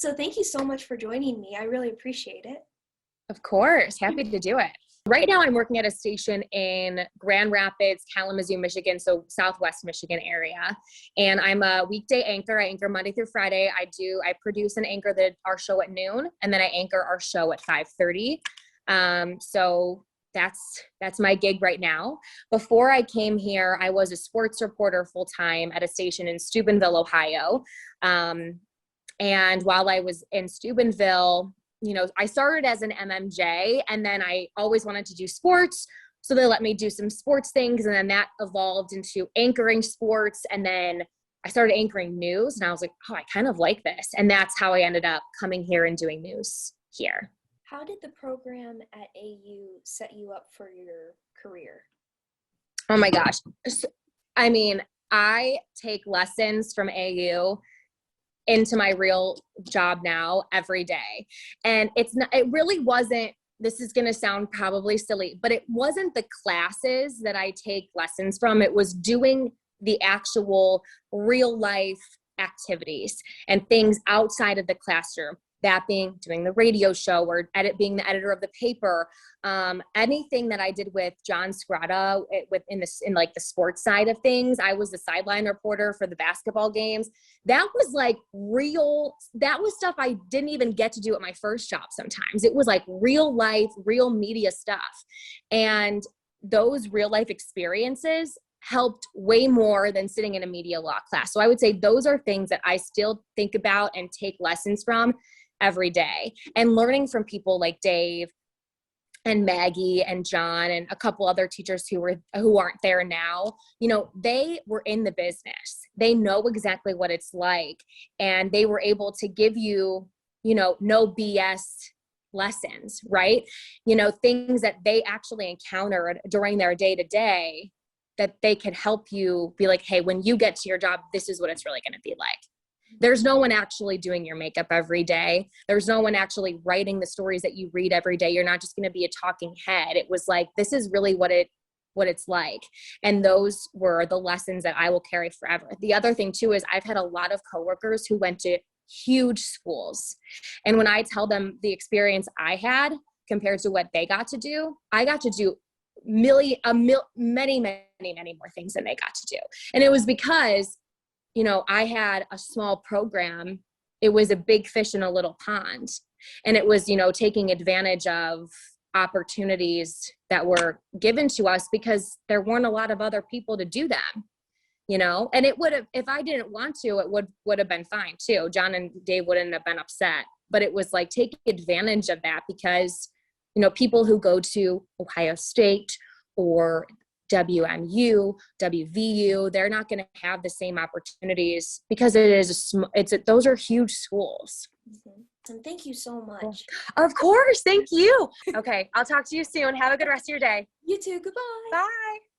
So thank you so much for joining me. I really appreciate it. Of course. Happy to do it. Right now I'm working at a station in Grand Rapids, Kalamazoo, Michigan, so Southwest Michigan area. And I'm a weekday anchor. I anchor Monday through Friday. I produce and anchor our show at noon, and then I anchor our show at 5:30. So that's my gig right now. Before I came here, I was a sports reporter full-time at a station in Steubenville, Ohio. And while I was in Steubenville, I started as an MMJ, and then I always wanted to do sports. So they let me do some sports things. And then that evolved into anchoring sports. And then I started anchoring news, and I was like, oh, I kind of like this. And that's how I ended up coming here and doing news here. How did the program at AU set you up for your career? Oh my gosh. I mean, I take lessons from AU into my real job now every day. And it really wasn't, this is going to sound probably silly, but it wasn't the classes that I take lessons from. It was doing the actual real life activities and things outside of the classroom. That being doing the radio show or being the editor of the paper, anything that I did with John Scrata in the sports side of things. I was the sideline reporter for the basketball games. That was like that was stuff I didn't even get to do at my first job sometimes. It was like real life, real media stuff. And those real life experiences helped way more than sitting in a media law class. So I would say those are things that I still think about and take lessons from every day, and learning from people like Dave and Maggie and John and a couple other teachers who aren't there now. They were in the business. They know exactly what it's like, and they were able to give you, no BS lessons, right? Things that they actually encountered during their day to day that they could help you be like, hey, when you get to your job, this is what it's really going to be like. There's no one actually doing your makeup every day. There's no one actually writing the stories that you read every day. You're not just going to be a talking head. It was like, this is really what it's like. And those were the lessons that I will carry forever. The other thing too, is I've had a lot of coworkers who went to huge schools. And when I tell them the experience I had compared to what they got to do, I got to do many more things than they got to do. And it was because I had a small program. It was a big fish in a little pond. And it was, taking advantage of opportunities that were given to us because there weren't a lot of other people to do them, and it would have, if I didn't want to, it would have been fine too. John and Dave wouldn't have been upset, but it was like, take advantage of that because, people who go to Ohio State or WMU, WVU, they're not going to have the same opportunities because those are huge schools. Mm-hmm. And thank you so much. Of course. Thank you. Okay. I'll talk to you soon. Have a good rest of your day. You too. Goodbye. Bye.